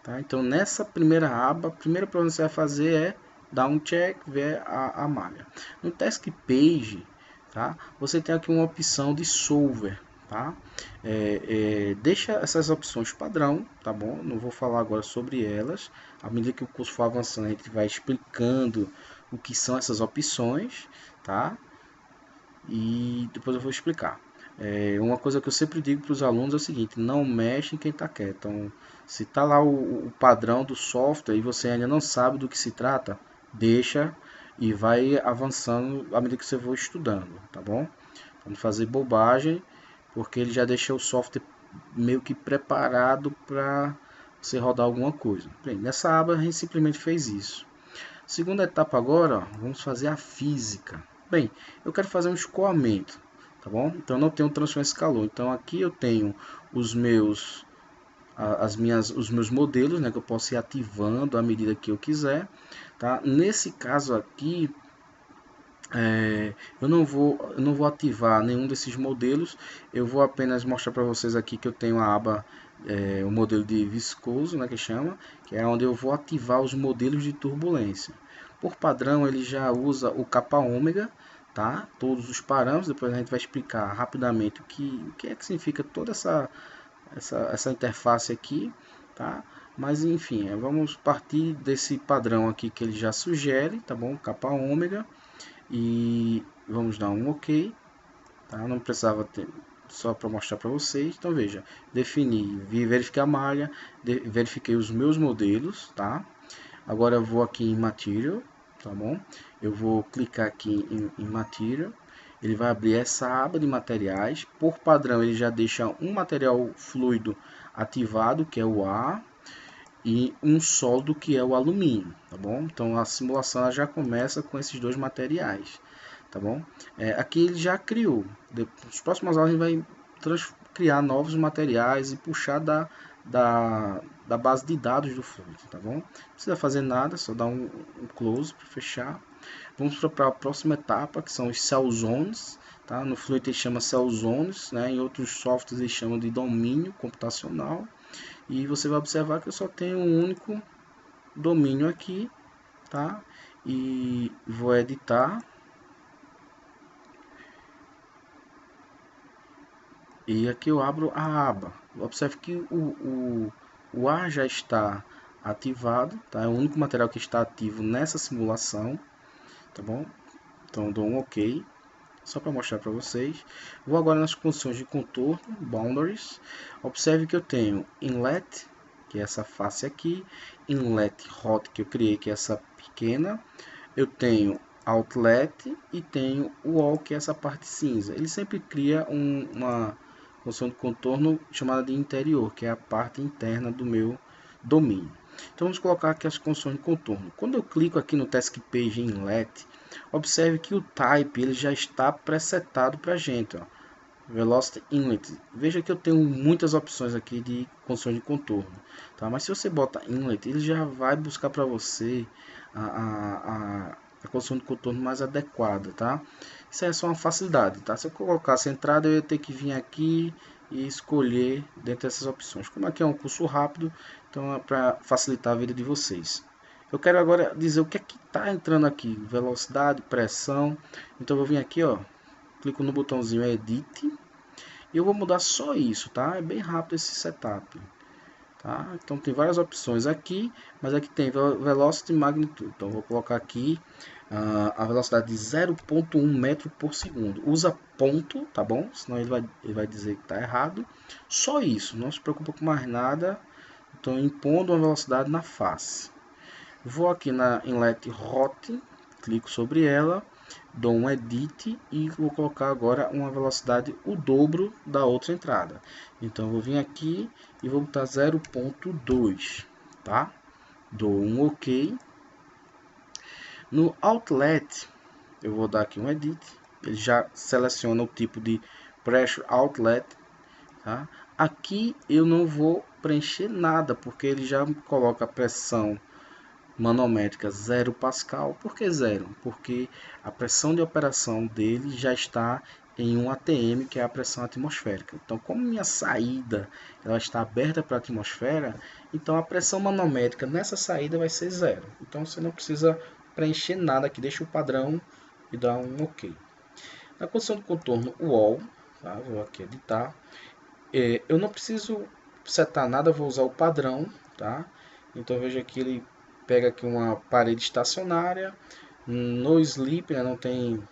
tá? Então nessa primeira aba, a primeira coisa que você vai fazer é dar um check, ver a malha. No Task Page, tá? Você tem aqui uma opção de solver, tá? Deixa essas opções padrão, tá bom? Não vou falar agora sobre elas. À medida que o curso for avançando, a gente vai explicando o que são essas opções, tá? E depois eu vou explicar. Uma coisa que eu sempre digo para os alunos é o seguinte: não mexe em quem está quieto. Então, se está lá o padrão do software e você ainda não sabe do que se trata, deixa e vai avançando à medida que você for estudando, tá bom? Para não fazer bobagem, porque ele já deixa o software meio que preparado para você rodar alguma coisa. Bem, nessa aba a gente simplesmente fez isso. Segunda etapa agora, ó, vamos fazer a física. Bem, eu quero fazer um escoamento, tá bom? Então não tenho transferência de calor. Então aqui eu tenho os meus modelos, né, que eu posso ir ativando à medida que eu quiser, tá? Nesse caso aqui, eu não vou ativar nenhum desses modelos. Eu vou apenas mostrar para vocês aqui que eu tenho a aba o modelo de viscoso, né, que chama, que é onde eu vou ativar os modelos de turbulência. Por padrão ele já usa o capa ômega, tá? Todos os parâmetros. Depois a gente vai explicar rapidamente o que é que significa toda essa interface aqui, tá? Mas enfim, vamos partir desse padrão aqui que ele já sugere, tá bom? Capa ômega. E vamos dar um OK, tá? Não precisava ter, só para mostrar para vocês. Então veja, defini, verificar a malha, verifiquei os meus modelos, tá? Agora eu vou aqui em Material, tá bom? Eu vou clicar aqui em Material, ele vai abrir essa aba de materiais. Por padrão ele já deixa um material fluido ativado, que é o ar, e um sólido, que é o alumínio, tá bom? Então a simulação já começa com esses dois materiais, tá bom? Aqui ele já criou. Nas próximas aulas a gente vai criar novos materiais e puxar da base de dados do fluido, tá bom? Não precisa fazer nada, só dar um close para fechar. Vamos para a próxima etapa, que são os cell zones, tá? No Fluent ele chama cell zones, né? Em outros softwares eles chamam de domínio computacional. E você vai observar que eu só tenho um único domínio aqui, tá? E vou editar. E aqui eu abro a aba. Observe que o ar já está ativado, tá? É o único material que está ativo nessa simulação, tá bom? Então dou um OK, só para mostrar para vocês. Vou agora nas funções de contorno, boundaries. Observe que eu tenho inlet, que é essa face aqui, inlet hot, que eu criei, que é essa pequena. Eu tenho outlet e tenho o wall, que é essa parte cinza. Ele sempre cria uma função de contorno chamada de interior, que é a parte interna do meu domínio. Então vamos colocar aqui as funções de contorno. Quando eu clico aqui no Task Page Inlet, observe que o type ele já está presetado para a gente, ó. Velocity Inlet. Veja que eu tenho muitas opções aqui de funções de contorno, tá? Mas se você bota Inlet, ele já vai buscar para você a função de contorno mais adequada, tá? Isso é só uma facilidade, tá? Se eu colocasse entrada, eu ia ter que vir aqui e escolher dentro dessas opções. Como aqui é um curso rápido, então é para facilitar a vida de vocês. Eu quero agora dizer o que é que está entrando aqui: velocidade, pressão. Então eu vou vir aqui, ó, clico no botãozinho Edit e eu vou mudar só isso, tá? É bem rápido esse setup, tá? Então tem várias opções aqui, mas aqui tem Velocity e Magnitude. Então vou colocar aqui a velocidade de 0,1 metro por segundo. Usa ponto, tá bom? Senão ele vai dizer que está errado. Só isso, não se preocupa com mais nada. Então impondo uma velocidade na face. Vou aqui na Inlet Hot, clico sobre ela, dou um Edit e vou colocar agora uma velocidade o dobro da outra entrada. Então vou vir aqui e vou botar 0,2, tá? Dou um OK. No Outlet eu vou dar aqui um Edit ele já seleciona o tipo de Pressure Outlet, tá? Aqui eu não vou preencher nada, porque ele já coloca a pressão manométrica 0 Pascal. Por que 0? Porque a pressão de operação dele já está em um ATM, que é a pressão atmosférica. Então, como minha saída ela está aberta para a atmosfera, então a pressão manométrica nessa saída vai ser 0. Então, você não precisa preencher nada aqui, deixa o padrão e dá um OK. Na condição do contorno Wall, tá? Vou aqui editar. Eu não preciso setar nada, vou usar o padrão, tá? Então veja que ele pega aqui uma parede estacionária, no sleep, né, não tem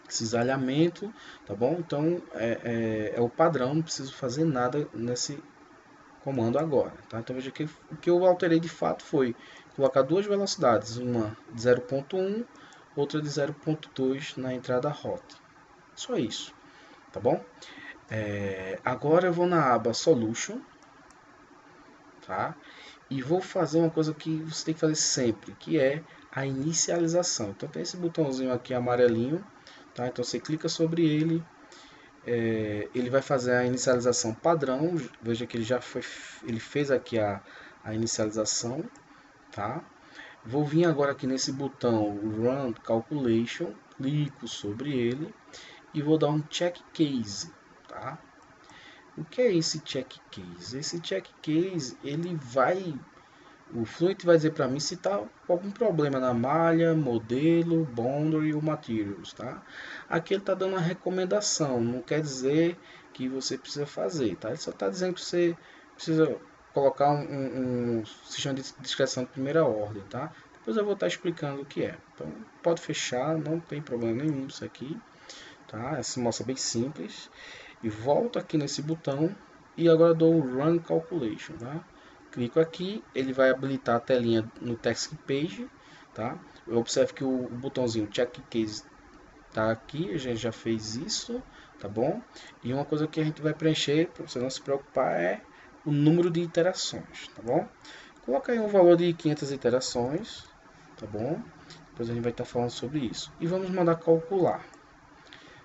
cisalhamento, tá bom? Então é o padrão, não preciso fazer nada nesse comando agora, tá? Então veja que o que eu alterei de fato foi colocar duas velocidades, uma de 0.1, outra de 0.2 na entrada hot. Só isso, tá bom? Agora eu vou na aba Solution, tá? E vou fazer uma coisa que você tem que fazer sempre, que é a inicialização. Então tem esse botãozinho aqui amarelinho, tá? Então você clica sobre ele, ele vai fazer a inicialização padrão. Veja que ele fez aqui a inicialização, tá? Vou vir agora aqui nesse botão Run Calculation, clico sobre ele e vou dar um check case, tá? O que é esse check case? Esse check case, o Fluent vai dizer para mim se está algum problema na malha, modelo, boundary ou materials, tá? Aqui ele está dando uma recomendação, não quer dizer que você precisa fazer, tá? Ele só está dizendo que você precisa colocar um sistema de discreção de primeira ordem, tá? Depois eu vou estar explicando o que é. Então pode fechar, não tem problema nenhum isso aqui, tá? Essa mostra bem simples. E volto aqui nesse botão e agora dou o Run Calculation, tá? Clico aqui, ele vai habilitar a telinha no Text Page, tá? Eu observo que o botãozinho Check Case tá aqui, a gente já fez isso, tá bom? E uma coisa que a gente vai preencher, para você não se preocupar, é o número de iterações, tá bom? Coloca aí um valor de 500 iterações, tá bom? Depois a gente vai estar falando sobre isso. E vamos mandar calcular.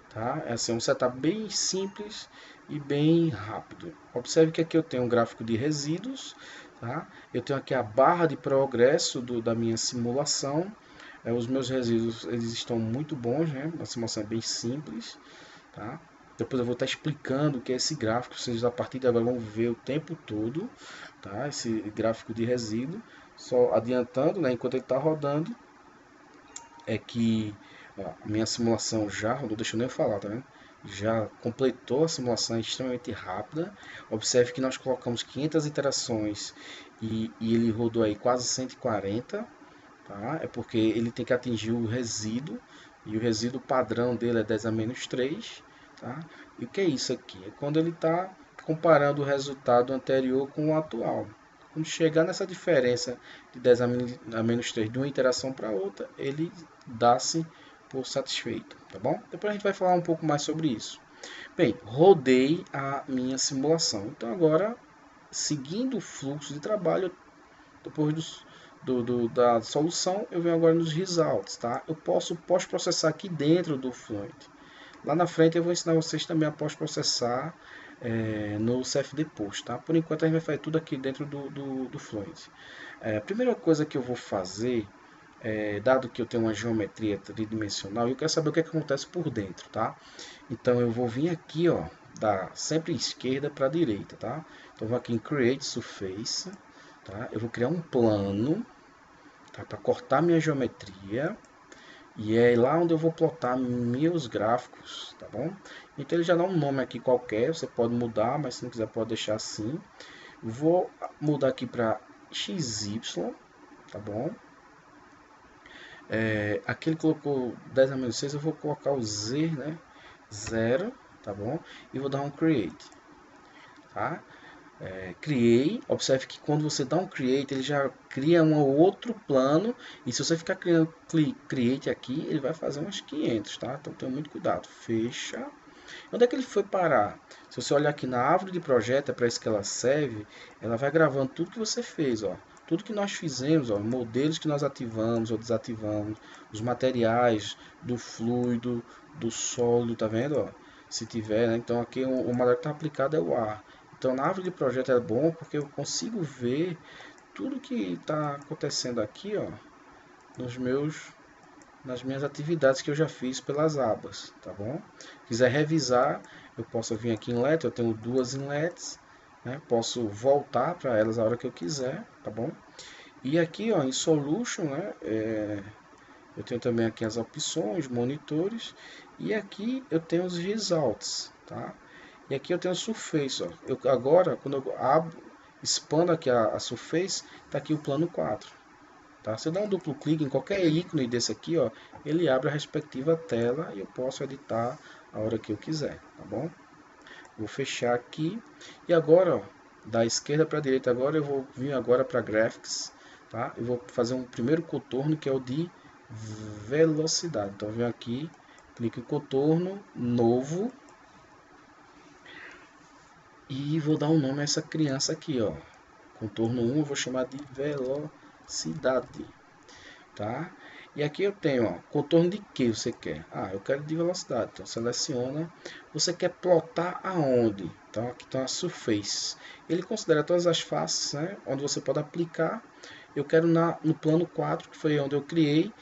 Tá? É assim, um setup bem simples e bem rápido. Observe que aqui eu tenho um gráfico de resíduos, tá? Eu tenho aqui a barra de progresso da minha simulação. Os meus resíduos eles estão muito bons, né? A simulação é bem simples, tá? Depois eu vou estar explicando o que é esse gráfico. Vocês a partir de agora vão ver o tempo todo, tá? Esse gráfico de resíduo. Só adiantando, né? Enquanto ele está rodando, é que a minha simulação já rodou, deixa eu nem falar, tá vendo? Já completou a simulação, é extremamente rápida. Observe que nós colocamos 500 iterações e ele rodou aí quase 140, tá? É porque ele tem que atingir o resíduo, e o resíduo padrão dele é 10 a menos 3, tá? E o que é isso aqui? É quando ele está comparando o resultado anterior com o atual. Quando chegar nessa diferença de 10 a menos 3 de uma iteração para outra, ele dá-se por satisfeito, tá bom? Depois a gente vai falar um pouco mais sobre isso. Bem, rodei a minha simulação. Então agora, seguindo o fluxo de trabalho, depois da solução, eu venho agora nos results, tá? Eu posso pós-processar aqui dentro do Fluent. Lá na frente eu vou ensinar vocês também a pós-processar no CFD Post, tá? Por enquanto a gente vai fazer tudo aqui dentro do Fluent. A primeira coisa que eu vou fazer, dado que eu tenho uma geometria tridimensional, eu quero saber o que acontece por dentro, tá? Então eu vou vir aqui, ó, da sempre esquerda para a direita, tá? Então eu vou aqui em Create Surface, tá? Eu vou criar um plano, tá? Para cortar minha geometria. E é lá onde eu vou plotar meus gráficos, tá bom? Então ele já dá um nome aqui qualquer, você pode mudar, mas se não quiser pode deixar assim. Vou mudar aqui para XY, tá bom? Aqui ele colocou 10 a menos 6, eu vou colocar o Z, né? 0, tá bom? E vou dar um Create, tá? Criei, observe que quando você dá um create, ele já cria um outro plano, e se você ficar criando create aqui, ele vai fazer umas 500, tá? Então tenha muito cuidado. Fecha. Onde é que ele foi parar? Se você olhar aqui na árvore de projeto, é para isso que ela serve, ela vai gravando tudo que você fez, ó. Tudo que nós fizemos, ó, modelos que nós ativamos ou desativamos, os materiais do fluido, do sólido, tá vendo, ó? Se tiver, né? Então aqui o material que está aplicado é o ar. Então na árvore de projeto é bom porque eu consigo ver tudo que está acontecendo aqui, ó, nos meus nas minhas atividades que eu já fiz pelas abas, tá bom? Quiser revisar, eu posso vir aqui em inlet, eu tenho duas inlets, né? Posso voltar para elas a hora que eu quiser, tá bom? E aqui, ó, em solution, né? Eu tenho também aqui as opções, monitores, e aqui eu tenho os results, tá? E aqui eu tenho o surface, ó. Agora, quando eu abro, expando aqui a surface, tá aqui o plano 4. Tá? Se eu dar um duplo clique em qualquer ícone desse aqui, ó, ele abre a respectiva tela e eu posso editar a hora que eu quiser, tá bom? Vou fechar aqui e agora, ó, da esquerda para a direita agora eu vou vir agora para Graphics, tá? Eu vou fazer um primeiro contorno que é o de velocidade. Então eu venho aqui, clico em contorno, novo e vou dar um nome a essa criança aqui, ó. Contorno 1 eu vou chamar de velocidade. Tá? E aqui eu tenho, ó, contorno de que você quer? Ah, eu quero de velocidade. Então seleciona. Você quer plotar aonde? Então aqui está a surface. Ele considera todas as faces, né, onde você pode aplicar. Eu quero no plano 4, que foi onde eu criei,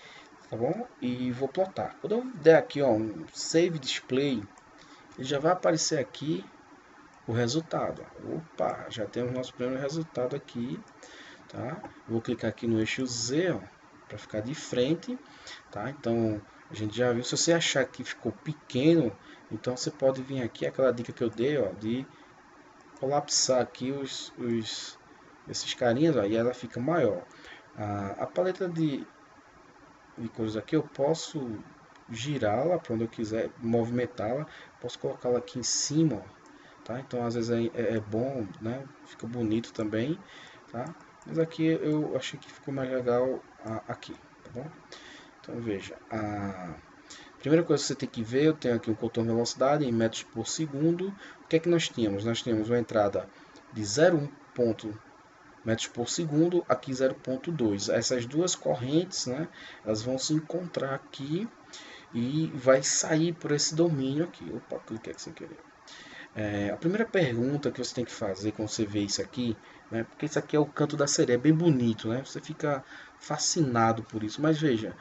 tá bom? E vou plotar. Quando eu der aqui, ó, um save display, ele já vai aparecer aqui o resultado. Opa, já temos nosso primeiro resultado aqui, tá? Vou clicar aqui no eixo Z, ó, para ficar de frente, tá? Então a gente já viu. Se você achar que ficou pequeno, então você pode vir aqui, aquela dica que eu dei, ó, de colapsar aqui esses carinhas, ó, e ela fica maior. A paleta de cores aqui eu posso girá-la para onde eu quiser, movimentá-la, posso colocá-la aqui em cima, ó, tá? Então às vezes é bom, né? Fica bonito também, tá? Mas aqui eu achei que ficou mais legal aqui, tá bom? Então veja, a primeira coisa que você tem que ver, eu tenho aqui o contorno de velocidade em metros por segundo. O que é que nós tínhamos? Nós temos uma entrada de 0,1 metros por segundo, aqui 0,2. Essas duas correntes, né, elas vão se encontrar aqui e vai sair por esse domínio aqui. Opa, cliquei aqui sem querer. A primeira pergunta que você tem que fazer quando você vê isso aqui, né, porque isso aqui é o canto da sereia, é bem bonito, né, você fica fascinado por isso. Mas veja,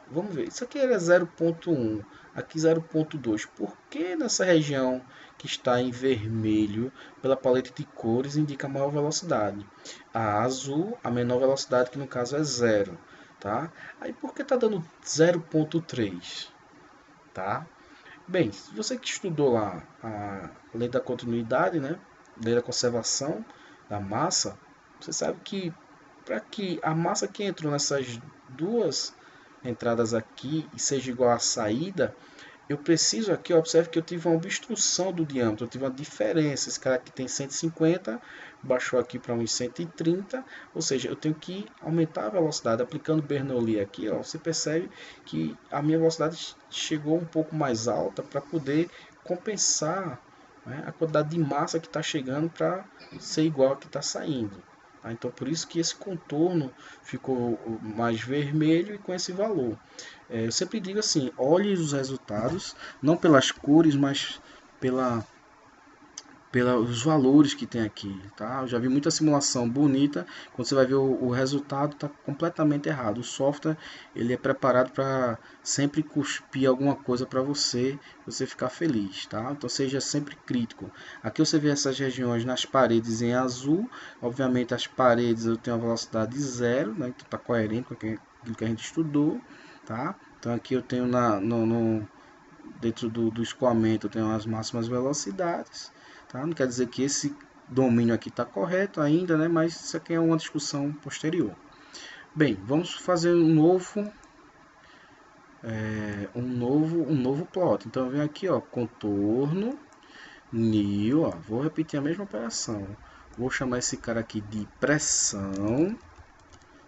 vamos ver, isso aqui era 0,1, aqui 0,2. Por que nessa região que está em vermelho, pela paleta de cores, indica maior velocidade? A azul, a menor velocidade, que no caso é 0. Tá? Aí por que está dando 0,3? Tá? Bem, se você que estudou lá a lei da continuidade, né, lei da conservação da massa, você sabe que para que a massa que entrou nessas duas entradas aqui seja igual à saída, eu preciso aqui, observe que eu tive uma obstrução do diâmetro, eu tive uma diferença. Esse cara aqui tem 150, baixou aqui para uns 130, ou seja, eu tenho que aumentar a velocidade. Aplicando Bernoulli aqui, ó, você percebe que a minha velocidade chegou um pouco mais alta para poder compensar, né, a quantidade de massa que está chegando para ser igual a que está saindo. Tá? Então, por isso que esse contorno ficou mais vermelho e com esse valor. Eu sempre digo assim, olhe os resultados, não pelas cores, mas pelos valores que tem aqui, tá? Eu já vi muita simulação bonita, quando você vai ver o resultado está completamente errado. O software ele é preparado para sempre cuspir alguma coisa para você ficar feliz, tá? Então seja sempre crítico. Aqui você vê essas regiões nas paredes em azul, obviamente as paredes eu tenho a velocidade zero, né? Então está coerente com aquilo que a gente estudou, tá? Então aqui eu tenho dentro do escoamento eu tenho as máximas velocidades. Tá? Não quer dizer que esse domínio aqui está correto ainda, né? Mas isso aqui é uma discussão posterior. Bem, vamos fazer um novo plot. Então eu venho aqui, ó, contorno, new, ó, vou repetir a mesma operação. Vou chamar esse cara aqui de pressão,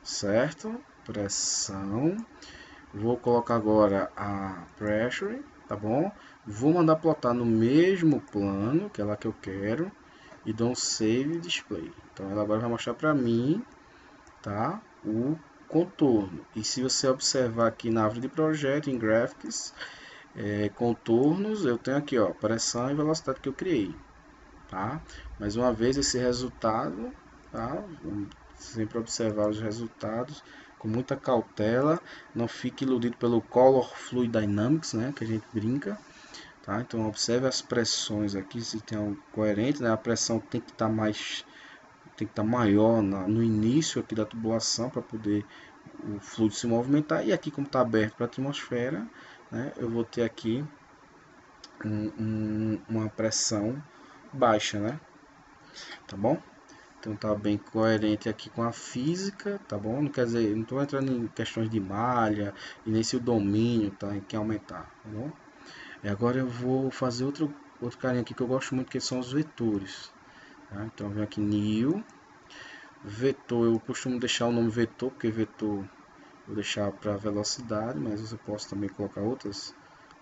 certo? Pressão. Vou colocar agora a pressure, tá bom? Vou mandar plotar no mesmo plano, que é lá que eu quero, e dou um save display. Então ela agora vai mostrar para mim, tá? O contorno. E se você observar aqui na árvore de projeto, em Graphics, contornos, eu tenho aqui, ó, pressão e velocidade que eu criei, tá? Mais uma vez esse resultado, tá? Sempre observar os resultados com muita cautela, não fique iludido pelo Color Fluid Dynamics, né, que a gente brinca, tá? Então observe as pressões aqui, se tem algo coerente, né? A pressão tem que estar maior no início aqui da tubulação para poder o fluido se movimentar, e aqui como está aberto para a atmosfera, né, eu vou ter aqui uma pressão baixa, né? Tá bom? Então tá bem coerente aqui com a física, tá bom? Não quer dizer, não estou entrando em questões de malha e nem se o domínio tá em que aumentar, tá bom? E agora eu vou fazer outro carinha aqui que eu gosto muito, que são os vetores, tá? Então eu venho aqui new, vetor, eu costumo deixar o nome vetor, porque vetor vou deixar para velocidade, mas eu posso também colocar outras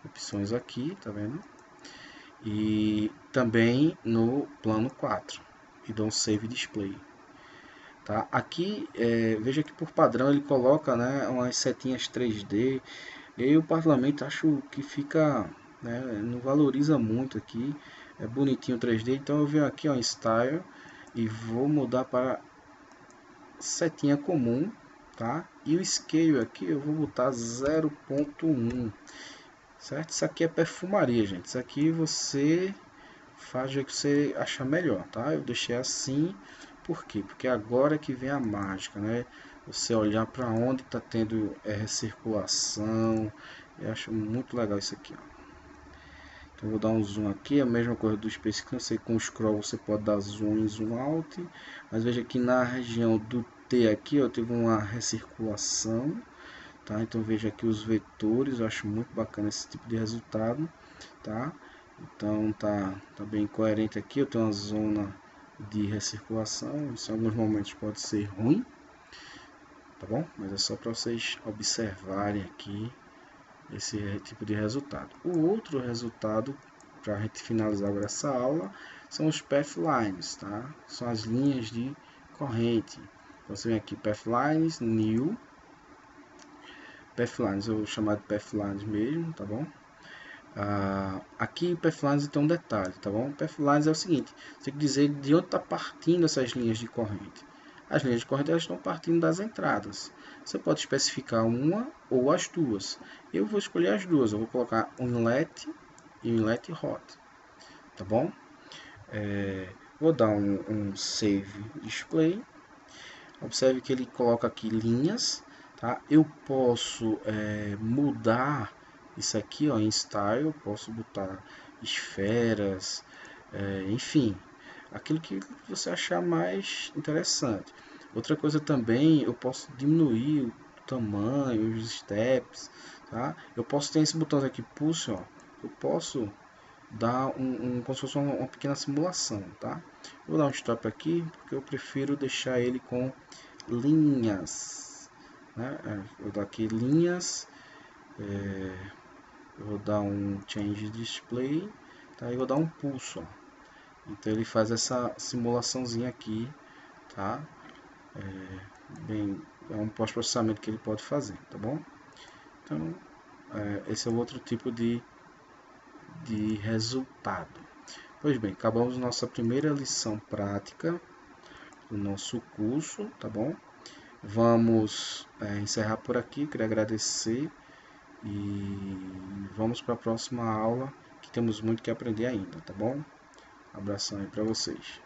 opções aqui, tá vendo? E também no plano 4 e dou um save display, tá? Aqui veja que por padrão ele coloca, né, umas setinhas 3D. Eu particularmente acho que fica, né, não valoriza muito aqui, é bonitinho 3D, então eu venho aqui, ó, em style e vou mudar para setinha comum, tá? E o scale aqui eu vou botar 0.1, certo? Isso aqui é perfumaria, gente. Isso aqui você faz o que você achar melhor, tá? Eu deixei assim, por quê? Porque agora que vem a mágica, né? Você olhar para onde está tendo recirculação. Eu acho muito legal isso aqui, ó. Então eu vou dar um zoom aqui, a mesma coisa do Space Cam, você com o scroll você pode dar zoom e zoom out, mas veja que na região do T aqui, ó, teve uma recirculação, tá? Então veja aqui os vetores, eu acho muito bacana esse tipo de resultado, tá? Então tá bem coerente aqui, eu tenho uma zona de recirculação, isso em alguns momentos pode ser ruim, tá bom? Mas é só para vocês observarem aqui esse tipo de resultado. O outro resultado, para a gente finalizar agora essa aula, são os pathlines, tá? São as linhas de corrente. Então você vem aqui, pathlines, new, pathlines, eu vou chamar de pathlines mesmo, tá bom? Aqui pathlines tem um detalhe, tá bom? Pathlines é o seguinte, você tem que dizer de onde está partindo essas linhas de corrente. As linhas de corrente elas estão partindo das entradas. Você pode especificar uma ou as duas. Eu vou escolher as duas. Eu vou colocar inlet e inlet hot, tá bom? Vou dar um save display. Observe que ele coloca aqui linhas, tá? Eu posso mudar isso aqui, ó, em style. Eu posso botar esferas, enfim, aquilo que você achar mais interessante. Outra coisa também, eu posso diminuir o tamanho, os steps, tá? Eu posso ter esse botão aqui, pulse, ó. Eu posso dar como se fosse uma pequena simulação, tá? Vou dar um stop aqui, porque eu prefiro deixar ele com linhas, né? Vou dar aqui linhas, eu vou dar um change display, tá? E vou dar um pulso, ó. Então ele faz essa simulaçãozinha aqui, tá? É um pós-processamento que ele pode fazer, tá bom? Então esse é o outro tipo de resultado. Pois bem, acabamos nossa primeira lição prática do nosso curso, tá bom? Vamos encerrar por aqui, queria agradecer e vamos para a próxima aula, que temos muito que aprender ainda, tá bom? Abração aí para vocês.